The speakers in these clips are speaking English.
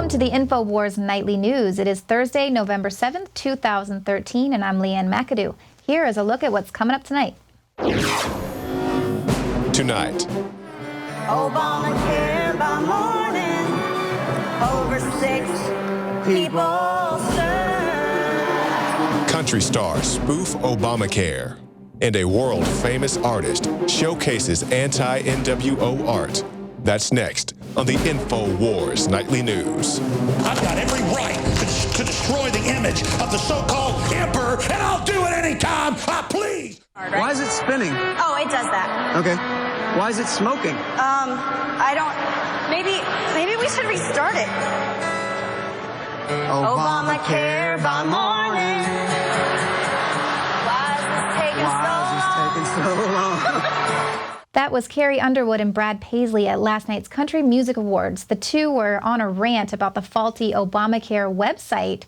Welcome to the Infowars Nightly News. It is Thursday, November 7th, 2013, and I'm Leanne McAdoo. Here is a look at what's coming up tonight. Tonight. Obamacare by morning, over 6 people served. Country stars spoof Obamacare, and a world-famous artist showcases anti-NWO art. That's next on the Infowars Nightly News. I've got every right to destroy the image of the so-called emperor, and I'll do it anytime I please. Why is it spinning? Oh, it does that. Okay. Why is it smoking? I don't... Maybe we should restart it. Obamacare by morning. Why is this taking so long? That was Carrie Underwood and Brad Paisley at last night's Country Music Awards. The two were on a rant about the faulty Obamacare website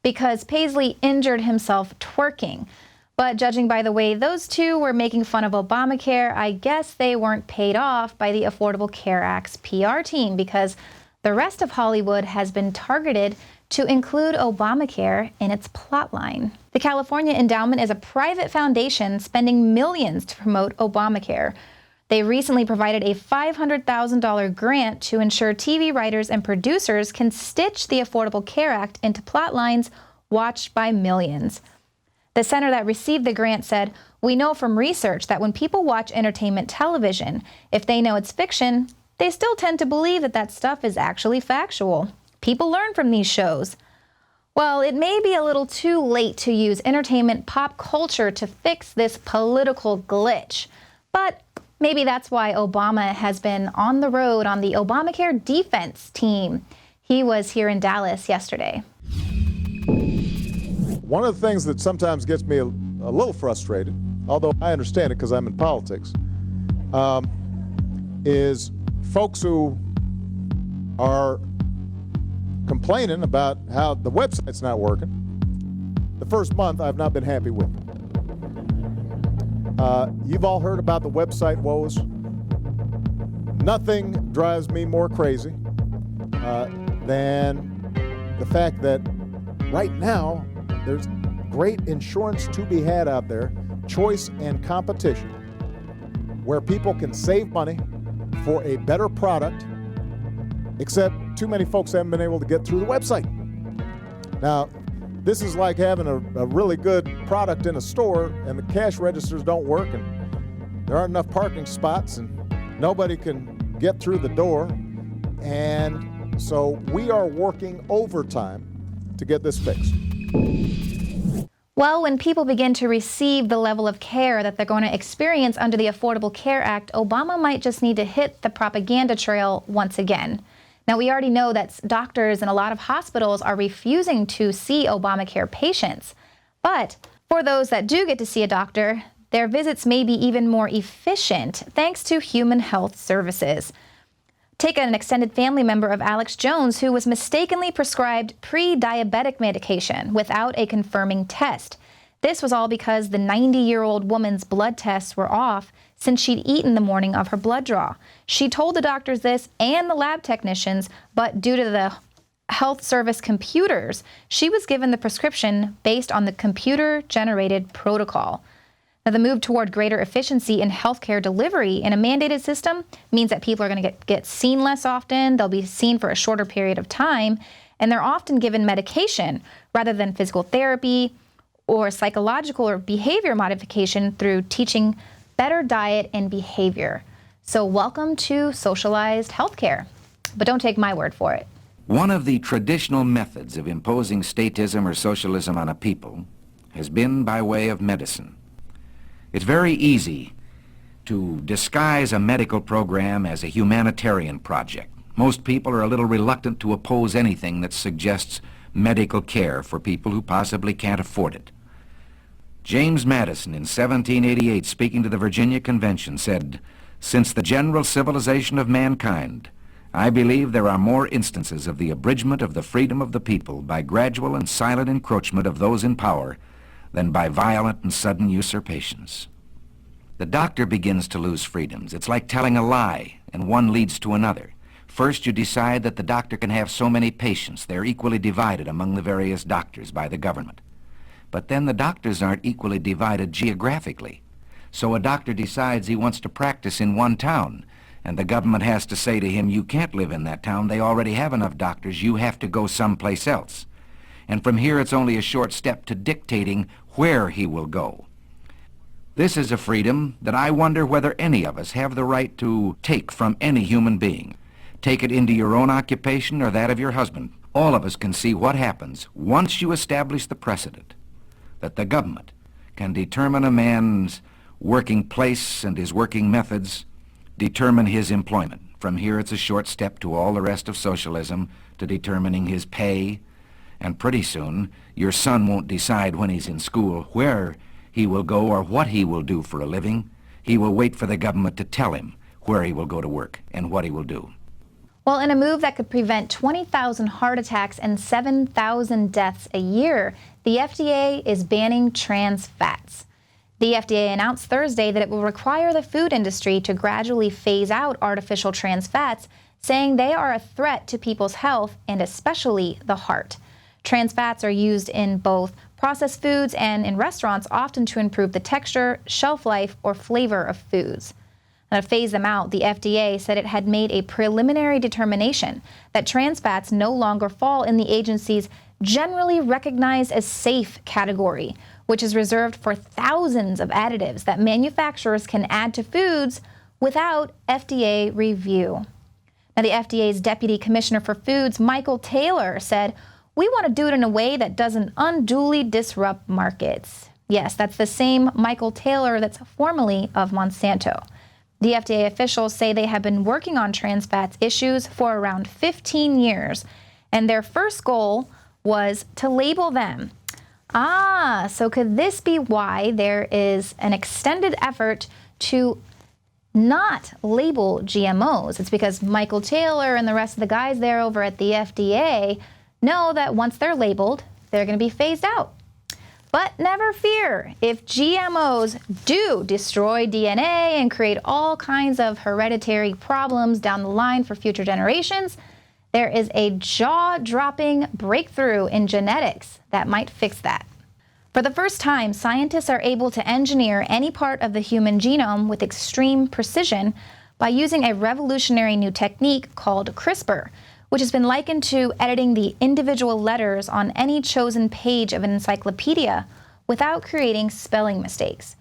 because Paisley injured himself twerking. But judging by the way those two were making fun of Obamacare, I guess they weren't paid off by the Affordable Care Act's PR team, because the rest of Hollywood has been targeted to include Obamacare in its plotline. The California Endowment is a private foundation spending millions to promote Obamacare. They recently provided a $500,000 grant to ensure TV writers and producers can stitch the Affordable Care Act into plotlines watched by millions. The center that received the grant said, "We know from research that when people watch entertainment television, if they know it's fiction, they still tend to believe that that stuff is actually factual. People learn from these shows." Well, it may be a little too late to use entertainment pop culture to fix this political glitch, but maybe that's why Obama has been on the road on the Obamacare defense team. He was here in Dallas yesterday. One of the things that sometimes gets me a little frustrated, although I understand it because I'm in politics, is folks who are complaining about how the website's not working. The first month I've not been happy with it. You've all heard about the website woes. Nothing drives me more crazy than the fact that right now there's great insurance to be had out there, choice and competition, where people can save money for a better product, except too many folks haven't been able to get through the website. Now, this is like having a really good product in a store and the cash registers don't work and there aren't enough parking spots and nobody can get through the door. And so we are working overtime to get this fixed. Well, when people begin to receive the level of care that they're going to experience under the Affordable Care Act, Obama might just need to hit the propaganda trail once again. Now, we already know that doctors and a lot of hospitals are refusing to see Obamacare patients. But for those that do get to see a doctor, their visits may be even more efficient thanks to human health services. Take an extended family member of Alex Jones who was mistakenly prescribed pre-diabetic medication without a confirming test. This was all because the 90-year-old woman's blood tests were off since she'd eaten the morning of her blood draw. She told the doctors this and the lab technicians, but due to the health service computers, she was given the prescription based on the computer-generated protocol. Now, the move toward greater efficiency in healthcare delivery in a mandated system means that people are going to get seen less often, they'll be seen for a shorter period of time, and they're often given medication rather than physical therapy or psychological or behavior modification through teaching better diet and behavior. So welcome to socialized healthcare, but don't take my word for it. One of the traditional methods of imposing statism or socialism on a people has been by way of medicine. It's very easy to disguise a medical program as a humanitarian project. Most people are a little reluctant to oppose anything that suggests medical care for people who possibly can't afford it. James Madison in 1788, speaking to the Virginia Convention, said, "Since the general civilization of mankind, I believe there are more instances of the abridgment of the freedom of the people by gradual and silent encroachment of those in power than by violent and sudden usurpations." The doctor begins to lose freedoms. It's like telling a lie, and one leads to another. First, you decide that the doctor can have so many patients. They're equally divided among the various doctors by the government. But then the doctors aren't equally divided geographically. So a doctor decides he wants to practice in one town, and the government has to say to him, you can't live in that town. They already have enough doctors. You have to go someplace else. And from here, it's only a short step to dictating where he will go. This is a freedom that I wonder whether any of us have the right to take from any human being. Take it into your own occupation or that of your husband. All of us can see what happens once you establish the precedent that the government can determine a man's working place and his working methods, determine his employment. From here, it's a short step to all the rest of socialism, to determining his pay. And pretty soon, your son won't decide when he's in school where he will go or what he will do for a living. He will wait for the government to tell him where he will go to work and what he will do. Well, in a move that could prevent 20,000 heart attacks and 7,000 deaths a year, the FDA is banning trans fats. The FDA announced Thursday that it will require the food industry to gradually phase out artificial trans fats, saying they are a threat to people's health and especially the heart. Trans fats are used in both processed foods and in restaurants, often to improve the texture, shelf life, or flavor of foods. Now, to phase them out, the FDA said it had made a preliminary determination that trans fats no longer fall in the agency's generally recognized as safe category, which is reserved for thousands of additives that manufacturers can add to foods without FDA review. Now, the FDA's Deputy Commissioner for Foods, Michael Taylor, said, "We want to do it in a way that doesn't unduly disrupt markets." Yes, that's the same Michael Taylor that's formerly of Monsanto. The FDA officials say they have been working on trans fats issues for around 15 years, and their first goal was to label them. So could this be why there is an extended effort to not label GMOs? It's because Michael Taylor and the rest of the guys there over at the FDA know that once they're labeled, they're going to be phased out. But never fear, if GMOs do destroy DNA and create all kinds of hereditary problems down the line for future generations, there is a jaw-dropping breakthrough in genetics that might fix that. For the first time, scientists are able to engineer any part of the human genome with extreme precision by using a revolutionary new technique called CRISPR, which has been likened to editing the individual letters on any chosen page of an encyclopedia without creating spelling mistakes.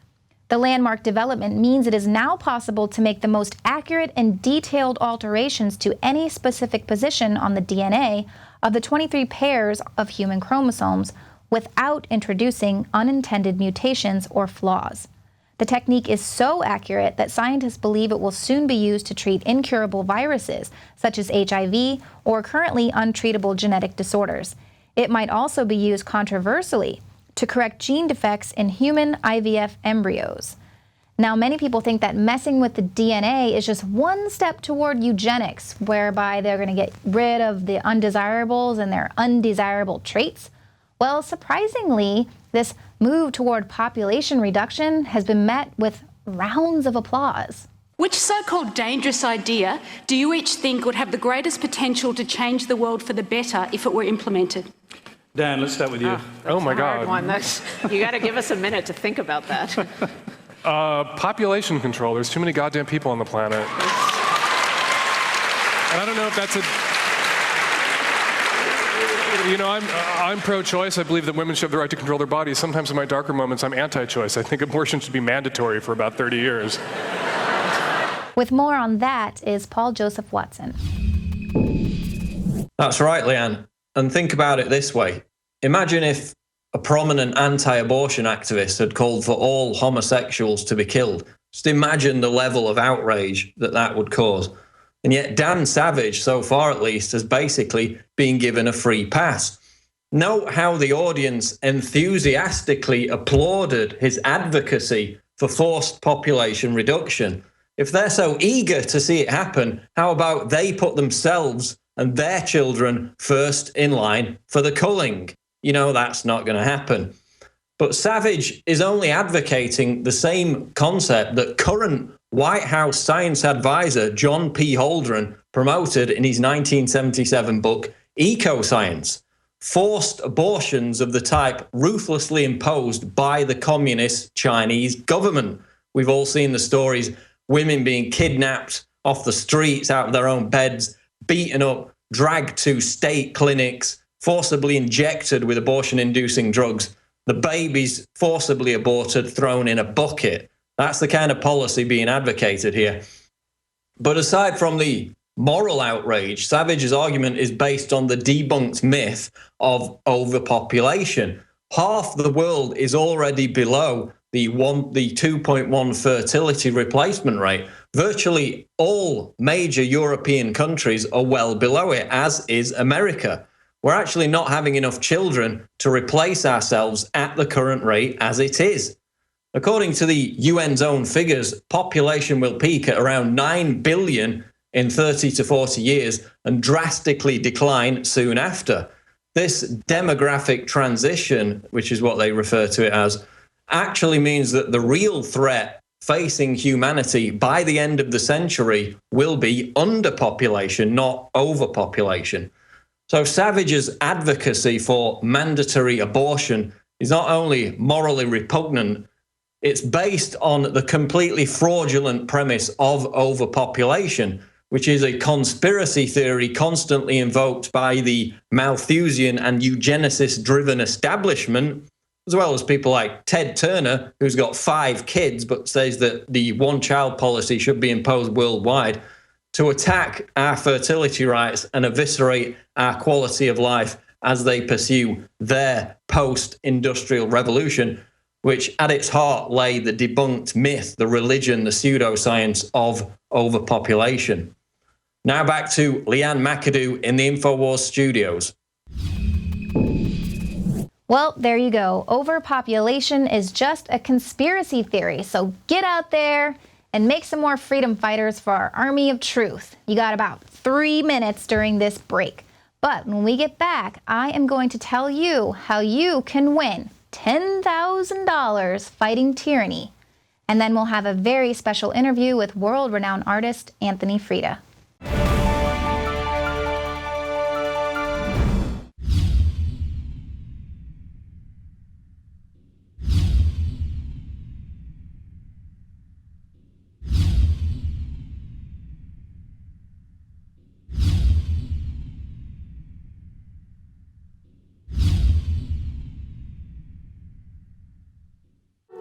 The landmark development means it is now possible to make the most accurate and detailed alterations to any specific position on the DNA of the 23 pairs of human chromosomes without introducing unintended mutations or flaws. The technique is so accurate that scientists believe it will soon be used to treat incurable viruses, such as HIV or currently untreatable genetic disorders. It might also be used controversially to correct gene defects in human IVF embryos. Now, many people think that messing with the DNA is just one step toward eugenics, whereby they're going to get rid of the undesirables and their undesirable traits. Well, surprisingly, this move toward population reduction has been met with rounds of applause. Which so-called dangerous idea do you each think would have the greatest potential to change the world for the better if it were implemented? Dan, let's start with you. Oh my God. You got to give us a minute to think about that. Population control. There's too many goddamn people on the planet. And I don't know if that's I'm pro-choice. I believe that women should have the right to control their bodies. Sometimes in my darker moments, I'm anti-choice. I think abortion should be mandatory for about 30 years. With more on that is Paul Joseph Watson. That's right, Leanne. And think about it this way. Imagine if a prominent anti-abortion activist had called for all homosexuals to be killed. Just imagine the level of outrage that would cause. And yet Dan Savage, so far at least, has basically been given a free pass. Note how the audience enthusiastically applauded his advocacy for forced population reduction. If they're so eager to see it happen, how about they put themselves and their children first in line for the culling? You know that's not going to happen. But Savage is only advocating the same concept that current White House science advisor John P. Holdren promoted in his 1977 book, Eco-Science. Forced abortions of the type ruthlessly imposed by the communist Chinese government. We've all seen the stories, women being kidnapped off the streets, out of their own beds, beaten up, dragged to state clinics, forcibly injected with abortion-inducing drugs, the babies forcibly aborted, thrown in a bucket. That's the kind of policy being advocated here. But aside from the moral outrage, Savage's argument is based on the debunked myth of overpopulation. Half the world is already below the 2.1 fertility replacement rate. Virtually all major European countries are well below it, as is America. We're actually not having enough children to replace ourselves at the current rate as it is. According to the UN's own figures, population will peak at around 9 billion in 30 to 40 years and drastically decline soon after. This demographic transition, which is what they refer to it as, actually means that the real threat facing humanity by the end of the century will be underpopulation, not overpopulation. So Savage's advocacy for mandatory abortion is not only morally repugnant, it's based on the completely fraudulent premise of overpopulation, which is a conspiracy theory constantly invoked by the Malthusian and eugenicist-driven establishment, as well as people like Ted Turner, who's got 5 kids but says that the one-child policy should be imposed worldwide, to attack our fertility rights and eviscerate our quality of life as they pursue their post-industrial revolution, which at its heart lay the debunked myth, the religion, the pseudoscience of overpopulation. Now back to Leanne McAdoo in the Infowars studios. Well, there you go. Overpopulation is just a conspiracy theory. So get out there and make some more freedom fighters for our army of truth. You got about 3 minutes during this break. But when we get back, I am going to tell you how you can win $10,000 fighting tyranny. And then we'll have a very special interview with world-renowned artist Anthony Freda.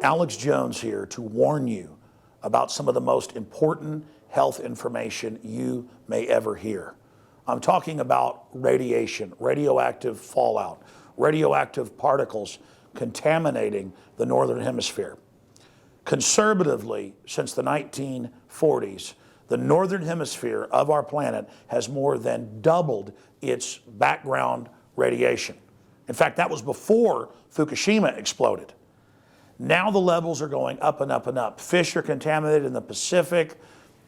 Alex Jones here to warn you about some of the most important health information you may ever hear. I'm talking about radiation, radioactive fallout, radioactive particles contaminating the Northern Hemisphere. Conservatively, since the 1940s, the Northern Hemisphere of our planet has more than doubled its background radiation. In fact, that was before Fukushima exploded. Now the levels are going up and up and up. Fish are contaminated in the Pacific,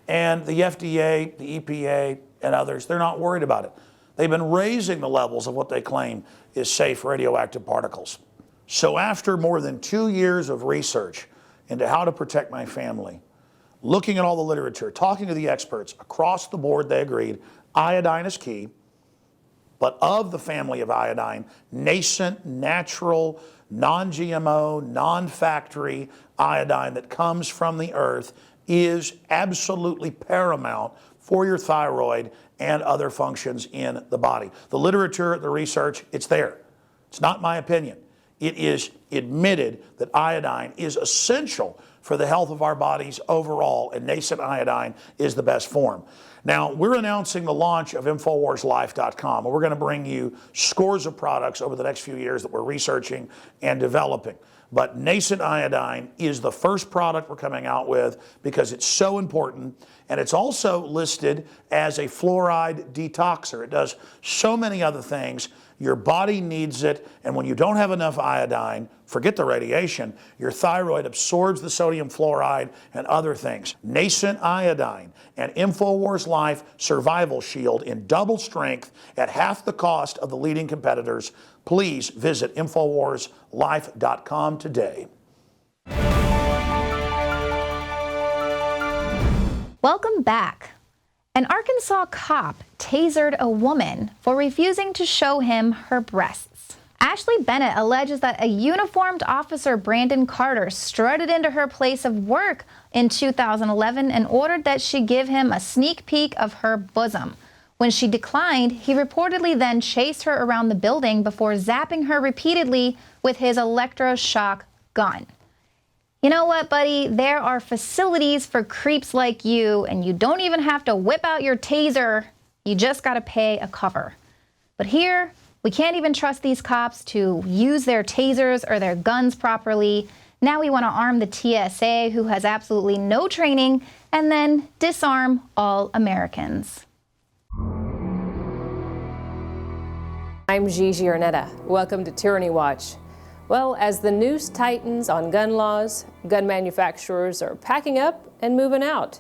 and the FDA, the EPA, and others, they're not worried about it. They've been raising the levels of what they claim is safe radioactive particles. So after more than 2 years of research into how to protect my family, looking at all the literature, talking to the experts, across the board they agreed iodine is key, but of the family of iodine, nascent, natural, non-GMO, non-factory iodine that comes from the earth is absolutely paramount for your thyroid and other functions in the body. The literature, the research, it's there. It's not my opinion. It is admitted that iodine is essential for the health of our bodies overall, and nascent iodine is the best form. Now, we're announcing the launch of InfoWarsLife.com, and we're going to bring you scores of products over the next few years that we're researching and developing. But nascent iodine is the first product we're coming out with because it's so important, and it's also listed as a fluoride detoxer. It does so many other things. Your body needs it, and when you don't have enough iodine, forget the radiation, your thyroid absorbs the sodium fluoride and other things. Nascent iodine and InfoWars Life Survival Shield in double strength at half the cost of the leading competitors. Please visit InfoWarsLife.com today. Welcome back. An Arkansas cop tasered a woman for refusing to show him her breasts. Ashley Bennett alleges that a uniformed officer, Brandon Carter, strutted into her place of work in 2011 and ordered that she give him a sneak peek of her bosom. When she declined, he reportedly then chased her around the building before zapping her repeatedly with his electroshock gun. You know what, buddy? There are facilities for creeps like you, and you don't even have to whip out your taser. You just got to pay a cover. But here, we can't even trust these cops to use their tasers or their guns properly. Now we want to arm the TSA, who has absolutely no training, and then disarm all Americans. I'm Gigi Arnetta. Welcome to Tyranny Watch. Well, as the noose tightens on gun laws, gun manufacturers are packing up and moving out.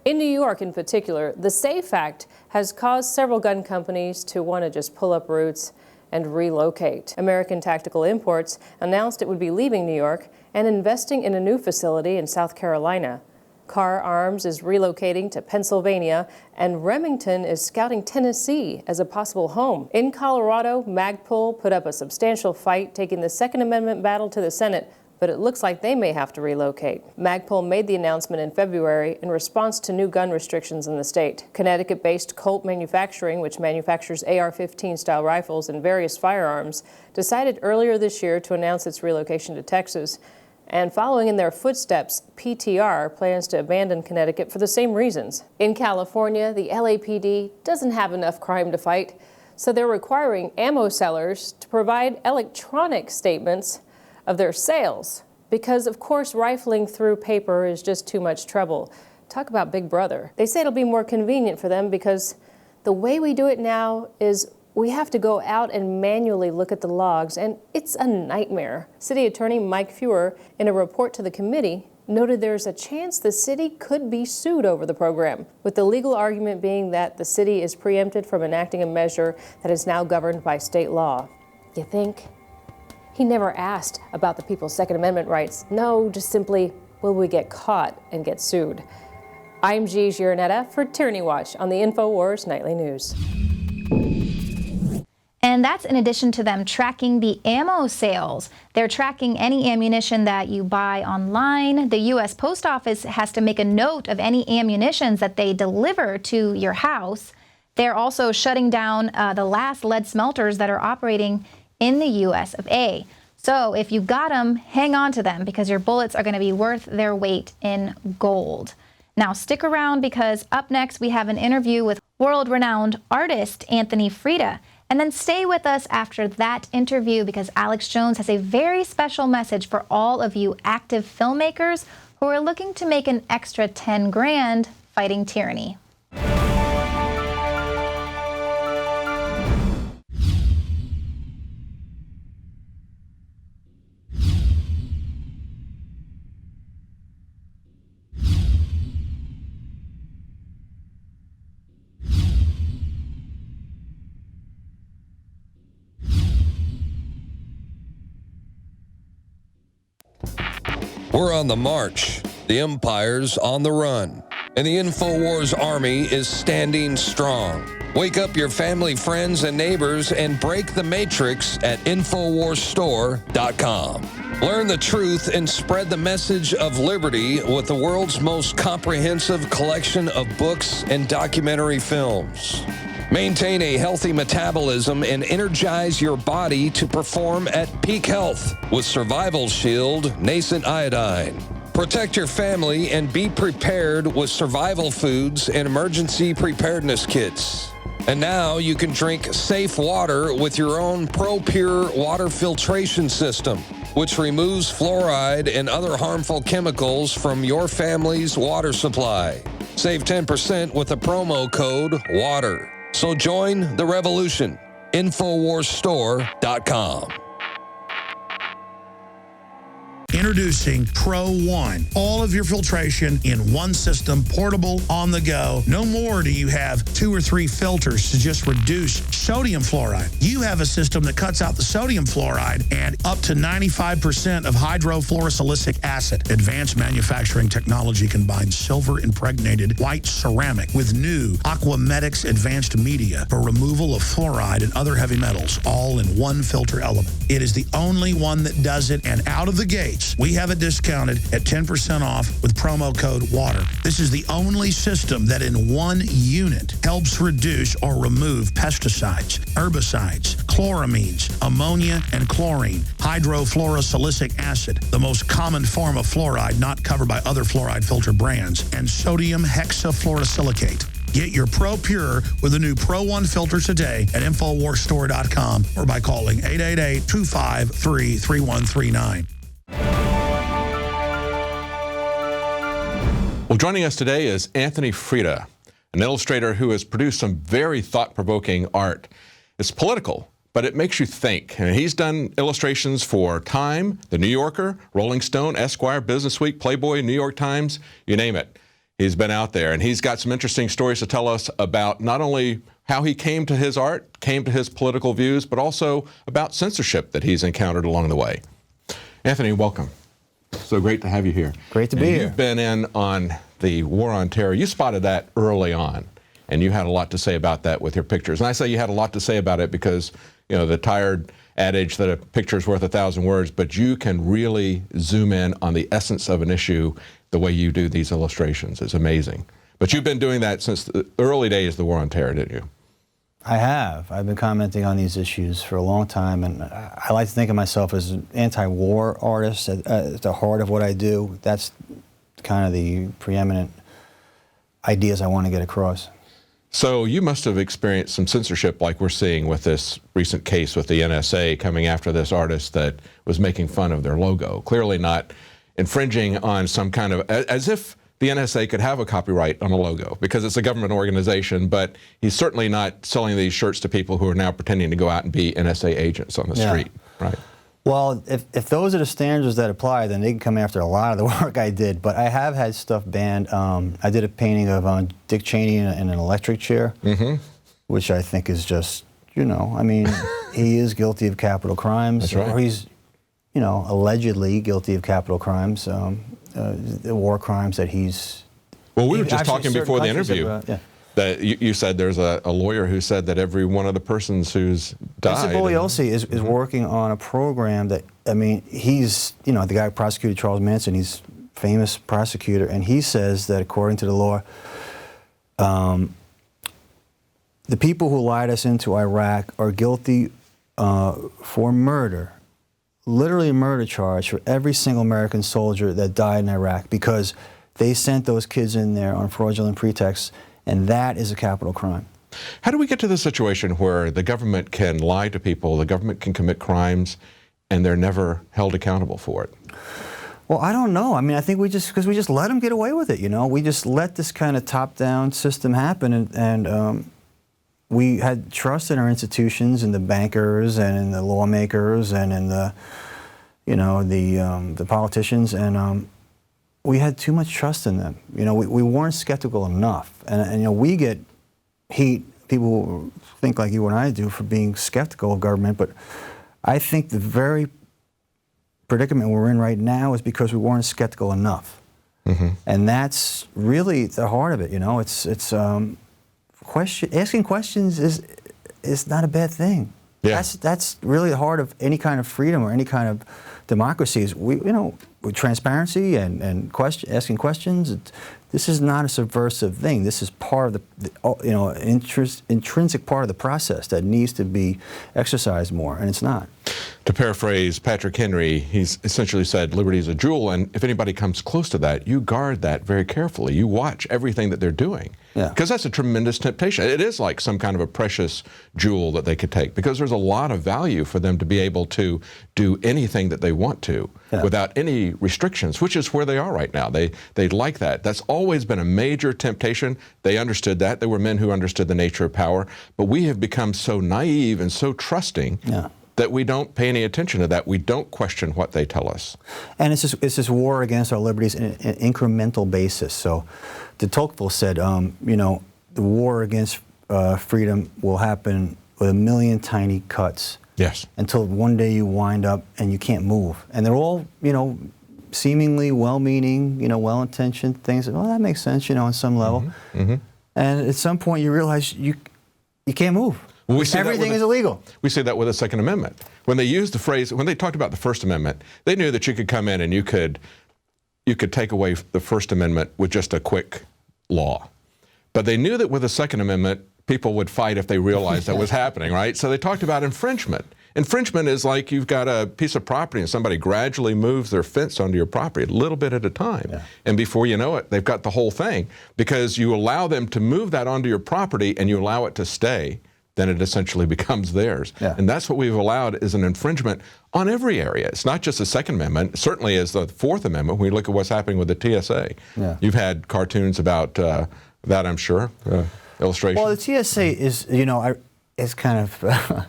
In New York in particular, the SAFE Act has caused several gun companies to want to just pull up roots and relocate. American Tactical Imports announced it would be leaving New York and investing in a new facility in South Carolina. Carr Arms is relocating to Pennsylvania, and Remington is scouting Tennessee as a possible home. In Colorado, Magpul put up a substantial fight, taking the Second Amendment battle to the Senate, but it looks like they may have to relocate. Magpul made the announcement in February in response to new gun restrictions in the state. Connecticut-based Colt Manufacturing, which manufactures AR-15 style rifles and various firearms, decided earlier this year to announce its relocation to Texas. And following in their footsteps, PTR plans to abandon Connecticut for the same reasons. In California, the LAPD doesn't have enough crime to fight, so they're requiring ammo sellers to provide electronic statements of their sales, because of course rifling through paper is just too much trouble. Talk about Big Brother. They say it'll be more convenient for them because the way we do it now is we have to go out and manually look at the logs, and it's a nightmare. City Attorney Mike Feuer, in a report to the committee, noted there's a chance the city could be sued over the program, with the legal argument being that the city is preempted from enacting a measure that is now governed by state law. You think? He never asked about the people's Second Amendment rights. No, just simply, will we get caught and get sued? I'm Gigi Arnetta for Tyranny Watch on the Infowars Nightly News. And that's in addition to them tracking the ammo sales. They're tracking any ammunition that you buy online. The U.S. Post Office has to make a note of any ammunitions that they deliver to your house. They're also shutting down the last lead smelters that are operating in the U.S. of A. So if you got them, hang on to them because your bullets are going to be worth their weight in gold. Now stick around because up next we have an interview with world-renowned artist Anthony Freda. And then stay with us after that interview because Alex Jones has a very special message for all of you active filmmakers who are looking to make an extra 10 grand fighting tyranny. We're on the march. The empire's on the run. And the Infowars army is standing strong. Wake up your family, friends, and neighbors and break the matrix at InfoWarsStore.com. Learn the truth and spread the message of liberty with the world's most comprehensive collection of books and documentary films. Maintain a healthy metabolism and energize your body to perform at peak health with Survival Shield Nascent Iodine. Protect your family and be prepared with survival foods and emergency preparedness kits. And now you can drink safe water with your own ProPure water filtration system, which removes fluoride and other harmful chemicals from your family's water supply. Save 10% with the promo code WATER. So join the revolution. InfoWarsStore.com. Introducing Pro One. All of your filtration in one system, portable, on the go. No more do you have 2 or 3 filters to just reduce sodium fluoride. You have a system that cuts out the sodium fluoride and up to 95% of hydrofluorosilicic acid. Advanced manufacturing technology combines silver-impregnated white ceramic with new Aquamedics advanced media for removal of fluoride and other heavy metals, all in one filter element. It is the only one that does it, and out of the gates, we have it discounted at 10% off with promo code WATER. This is the only system that in one unit helps reduce or remove pesticides, herbicides, chloramines, ammonia, and chlorine, hydrofluorosilicic acid, the most common form of fluoride not covered by other fluoride filter brands, and sodium hexafluorosilicate. Get your Pro Pure with the new Pro One filter today at InfoWarsStore.com or by calling 888-253-3139. Well, joining us today is Anthony Freda, an illustrator who has produced some very thought-provoking art. It's political, but it makes you think. And he's done illustrations for Time, The New Yorker, Rolling Stone, Esquire, Business Week, Playboy, New York Times, you name it. He's been out there, and he's got some interesting stories to tell us about not only how he came to his art, came to his political views, but also about censorship that he's encountered along the way. Anthony, welcome. So great to have you here. Great to be here. You've been in on the war on terror. You spotted that early on, and you had a lot to say about that with your pictures. And I say you had a lot to say about it because, you know, the tired adage that a picture's worth 1,000 words, but you can really zoom in on the essence of an issue. The way you do these illustrations is amazing. But you've been doing that since the early days of the war on terror, didn't you? I have. I've been commenting on these issues for a long time, and I like to think of myself as an anti-war artist at the heart of what I do. That's kind of the preeminent ideas I want to get across. So you must have experienced some censorship like we're seeing with this recent case with the NSA coming after this artist that was making fun of their logo. Clearly not infringing on some kind of, as if the NSA could have a copyright on a logo because it's a government organization, but he's certainly not selling these shirts to people who are now pretending to go out and be NSA agents on the street, right? Well, if those are the standards that apply, then they can come after a lot of the work I did. But I have had stuff banned. I did a painting of Dick Cheney in an electric chair, which I think is just, you know, I mean, he is guilty of capital crimes. That's right. Or he's, you know, allegedly guilty of capital crimes, the war crimes that he's... Well, we were just talking before the interview that you said there's a lawyer who said that every one of the persons who's died... Mr. Bugliosi is working on a program that, I mean, he's, you know, the guy who prosecuted Charles Manson, he's a famous prosecutor, and he says that according to the law, the people who lied us into Iraq are guilty for murder. Literally a murder charge for every single American soldier that died in Iraq because they sent those kids in there on fraudulent pretexts, and that is a capital crime. How do we get to the situation where the government can lie to people, the government can commit crimes, and they're never held accountable for it? Well, I don't know. I mean, I think because we just let them get away with it, you know? We just let this kind of top-down system happen, and we had trust in our institutions, in the bankers, and in the lawmakers, and in the, you know, the politicians, and we had too much trust in them. You know, we weren't skeptical enough, and you know, we get heat. People think like you and I do for being skeptical of government, but I think the very predicament we're in right now is because we weren't skeptical enough, and that's really the heart of it. You know, it's asking questions is not a bad thing. Yeah. That's really the heart of any kind of freedom or any kind of democracy. Is with transparency and asking questions. This is not a subversive thing. This is part of the intrinsic part of the process that needs to be exercised more, and it's not. To paraphrase Patrick Henry, he's essentially said liberty is a jewel, and if anybody comes close to that, you guard that very carefully. You watch everything that they're doing. Because that's a tremendous temptation. It is like some kind of a precious jewel that they could take, because there's a lot of value for them to be able to do anything that they want to without any restrictions, which is where they are right now. They like that. That's always been a major temptation. They understood that. They were men who understood the nature of power. But we have become so naive and so trusting that we don't pay any attention to that. We don't question what they tell us. And it's this war against our liberties in an incremental basis. So de Tocqueville said, you know, the war against freedom will happen with a million tiny cuts. Yes. Until one day you wind up and you can't move. And they're all, you know, seemingly well-meaning, you know, well-intentioned things. Oh, that makes sense, you know, on some level. And at some point you realize you can't move. Well, everything is illegal. We say that with the Second Amendment. When they used the phrase, when they talked about the First Amendment, they knew that you could come in and you could take away the First Amendment with just a quick law. But they knew that with the Second Amendment, people would fight if they realized that was happening, right? So they talked about infringement. Infringement is like you've got a piece of property and somebody gradually moves their fence onto your property a little bit at a time. Yeah. And before you know it, they've got the whole thing. Because you allow them to move that onto your property and you allow it to stay, then it essentially becomes theirs. Yeah. And that's what we've allowed is an infringement on every area. It's not just the Second Amendment, it certainly is the Fourth Amendment when you look at what's happening with the TSA. Yeah. You've had cartoons about that, I'm sure, illustration. Well, the TSA is, you know, it's kind of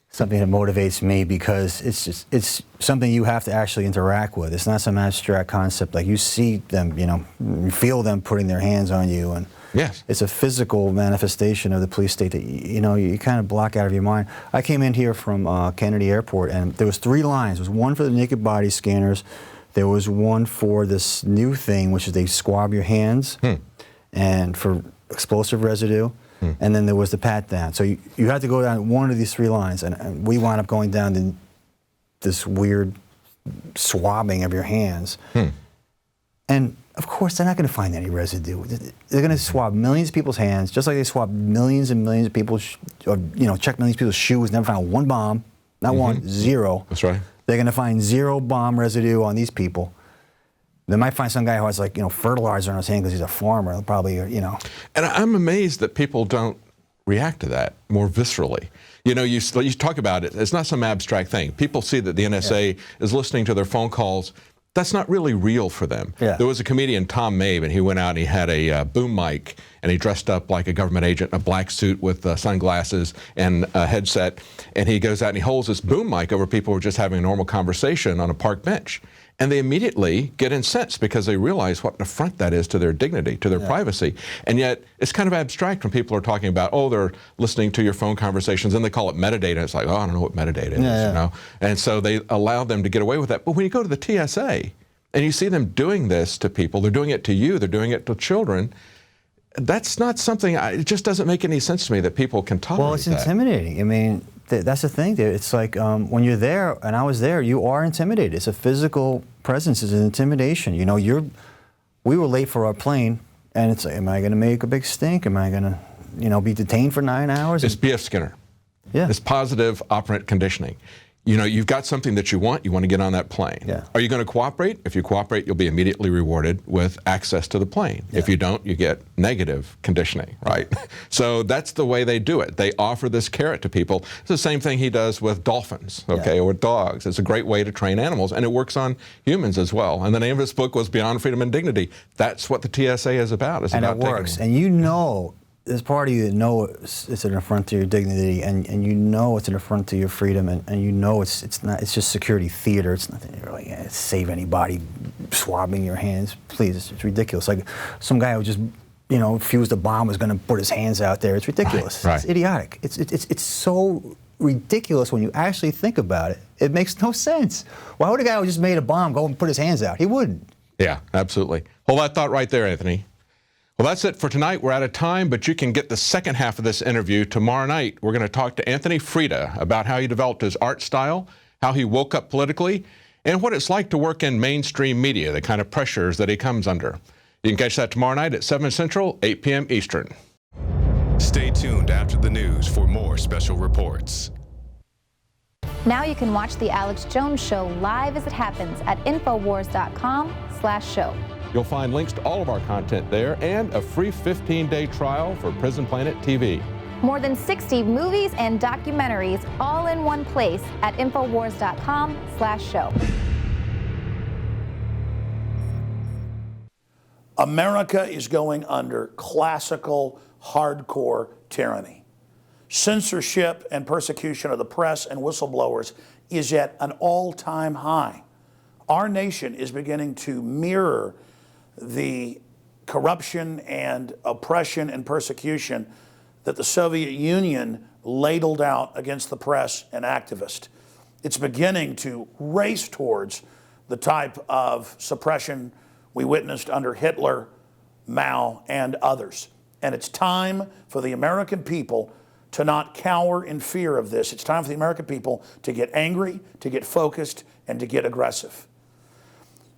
something that motivates me because it's something you have to actually interact with. It's not some abstract concept. Like you see them, you know, you feel them putting their hands on you, and yes, it's a physical manifestation of the police state that you know you kind of block out of your mind. I came in here from Kennedy Airport, and there was 3 lines. There was one for the naked body scanners. There was one for this new thing, which is they swab your hands, and for explosive residue. And then there was the pat down. So you had to go down one of these 3 lines, and we wound up going down to this weird swabbing of your hands. And of course, they're not going to find any residue. They're going to swab millions of people's hands, just like they swab millions and millions of people's, or, you know, check millions of people's shoes. Never found one bomb, not one, 0. That's right. They're going to find 0 bomb residue on these people. They might find some guy who has, like, you know, fertilizer on his hand because he's a farmer. They'll probably, you know. And I'm amazed that people don't react to that more viscerally. You know, you talk about it. It's not some abstract thing. People see that the NSA is listening to their phone calls. That's not really real for them. Yeah. There was a comedian, Tom Mabe, and he went out and he had a boom mic, and he dressed up like a government agent in a black suit with sunglasses and a headset, and he goes out and he holds this boom mic over people who are just having a normal conversation on a park bench. And they immediately get incensed because they realize what an affront that is to their dignity, to their privacy. And yet, it's kind of abstract when people are talking about, oh, they're listening to your phone conversations, and they call it metadata. It's like, oh, I don't know what metadata is, you know? And so they allow them to get away with that. But when you go to the TSA and you see them doing this to people, they're doing it to you, they're doing it to children, that's not something, it just doesn't make any sense to me that people can tolerate that. Well, it's intimidating. I mean, that's the thing. It's like when you're there, and I was there, you are intimidated. It's a physical presence. It's an intimidation. You know, we were late for our plane, and it's like, am I going to make a big stink? Am I going to, you know, be detained for 9 hours? It's B.F. Skinner. Yeah. It's positive operant conditioning. You know, you've got something that you want to get on that plane. Yeah. Are you going to cooperate? If you cooperate, you'll be immediately rewarded with access to the plane. Yeah. If you don't, you get negative conditioning, right? So that's the way they do it. They offer this carrot to people. It's the same thing he does with dolphins, okay, or with dogs. It's a great way to train animals, and it works on humans as well. And the name of this book was Beyond Freedom and Dignity. That's what the TSA is about. It's and about it works. And you know, there's part of you that know it's an affront to your dignity, and you know it's an affront to your freedom, and you know it's just security theater. It's nothing really save anybody swabbing your hands. Please, it's ridiculous. Like some guy who just, you know, fused a bomb was going to put his hands out there. It's ridiculous. Right. It's idiotic. It's so ridiculous when you actually think about it. It makes no sense. Why would a guy who just made a bomb go and put his hands out? He wouldn't. Yeah, absolutely. Hold that thought right there, Anthony. Well, that's it for tonight. We're out of time, but you can get the second half of this interview tomorrow night. We're going to talk to Anthony Freda about how he developed his art style, how he woke up politically, and what it's like to work in mainstream media, the kind of pressures that he comes under. You can catch that tomorrow night at 7 Central, 8 p.m. Eastern. Stay tuned after the news for more special reports. Now you can watch The Alex Jones Show live as it happens at Infowars.com/show. You'll find links to all of our content there and a free 15-day trial for Prison Planet TV. More than 60 movies and documentaries all in one place at Infowars.com/show. America is going under classical, hardcore tyranny. censorship and persecution of the press and whistleblowers is at an all-time high. Our nation is beginning to mirror the corruption and oppression and persecution that the Soviet Union ladled out against the press and activists. It's beginning to race towards the type of suppression we witnessed under Hitler, Mao, and others. And it's time for the American people to not cower in fear of this. It's time for the American people to get angry, to get focused, and to get aggressive.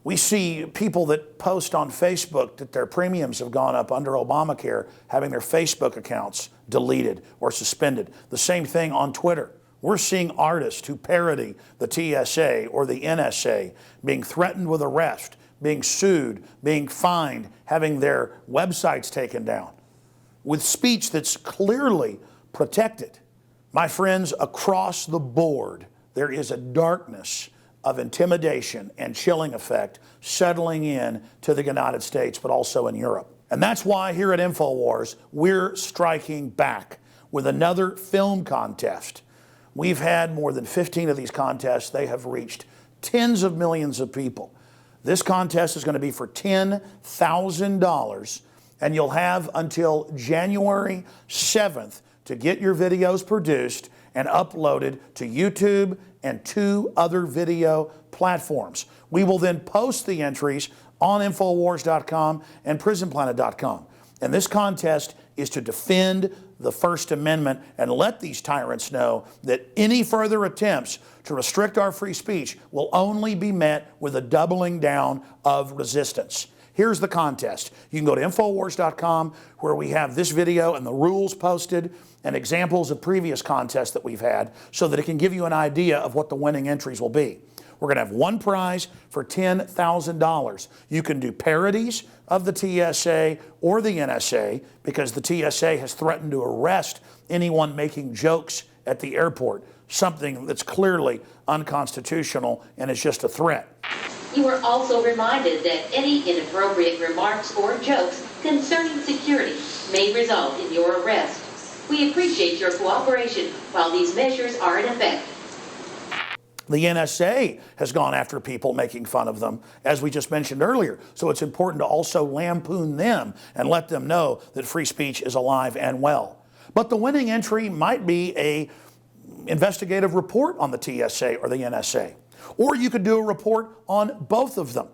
We see people that post on Facebook that their premiums have gone up under Obamacare having their Facebook accounts deleted or suspended. The same thing on Twitter. We're seeing artists who parody the TSA or the NSA being threatened with arrest, being sued, being fined, having their websites taken down with speech that's clearly protected. My friends, across the board, there is a darkness of intimidation and chilling effect settling in to the United States, but also in Europe. And that's why here at Infowars, we're striking back with another film contest. We've had more than 15 of these contests. They have reached tens of millions of people. This contest is going to be for $10,000, and you'll have until January 7th to get your videos produced and uploaded to YouTube and 2 other video platforms. We will then post the entries on Infowars.com and PrisonPlanet.com. And this contest is to defend the First Amendment and let these tyrants know that any further attempts to restrict our free speech will only be met with a doubling down of resistance. Here's the contest. You can go to Infowars.com where we have this video and the rules posted and examples of previous contests that we've had so that it can give you an idea of what the winning entries will be. We're going to have one prize for $10,000. You can do parodies of the TSA or the NSA because the TSA has threatened to arrest anyone making jokes at the airport, something that's clearly unconstitutional and is just a threat. You are also reminded that any inappropriate remarks or jokes concerning security may result in your arrest. We appreciate your cooperation while these measures are in effect. The NSA has gone after people making fun of them, as we just mentioned earlier. So it's important to also lampoon them and let them know that free speech is alive and well. But the winning entry might be an investigative report on the TSA or the NSA. Or you could do a report on both of them.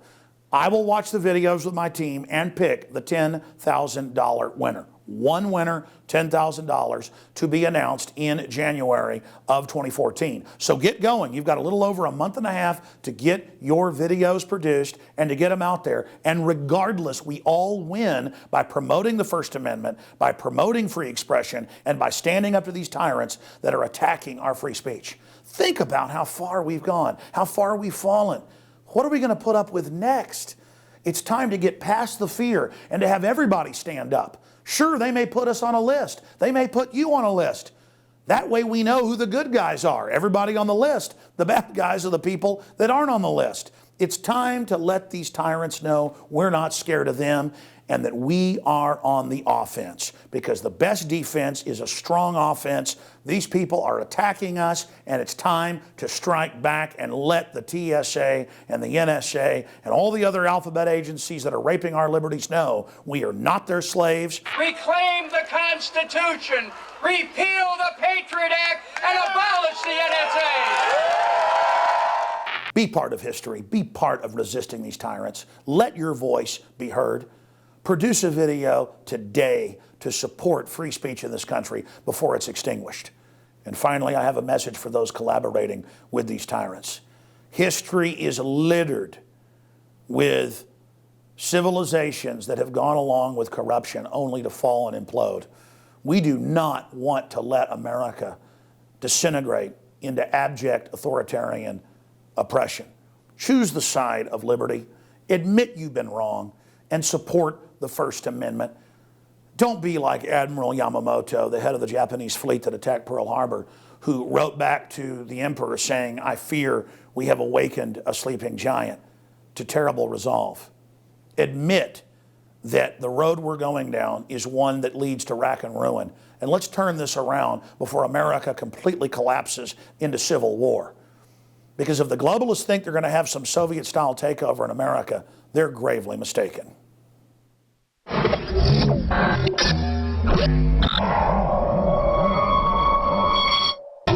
I will watch the videos with my team and pick the $10,000 winner. One winner, $10,000 to be announced in January of 2014. So get going. You've got a little over a month and a half to get your videos produced and to get them out there. And regardless, we all win by promoting the First Amendment, by promoting free expression, and by standing up to these tyrants that are attacking our free speech. Think about how far we've gone, how far we've fallen. What are we going to put up with next? It's time to get past the fear and to have everybody stand up. Sure, they may put us on a list. They may put you on a list. That way we know who the good guys are. Everybody on the list. The bad guys are the people that aren't on the list. It's time to let these tyrants know we're not scared of them and that we are on the offense, because the best defense is a strong offense. These people are attacking us, and it's time to strike back and let the TSA and the NSA and all the other alphabet agencies that are raping our liberties know we are not their slaves. Reclaim the Constitution, repeal the Patriot Act, and abolish the NSA. Be part of history. Be part of resisting these tyrants. Let your voice be heard. Produce a video today to support free speech in this country before it's extinguished. And finally, I have a message for those collaborating with these tyrants. History is littered with civilizations that have gone along with corruption only to fall and implode. We do not want to let America disintegrate into abject authoritarian oppression. Choose the side of liberty. Admit you've been wrong and support the First Amendment. Don't be like Admiral Yamamoto, the head of the Japanese fleet that attacked Pearl Harbor, who wrote back to the emperor saying, "I fear we have awakened a sleeping giant," to terrible resolve. Admit that the road we're going down is one that leads to rack and ruin. And let's turn this around before America completely collapses into civil war. Because if the globalists think they're going to have some Soviet-style takeover in America, they're gravely mistaken.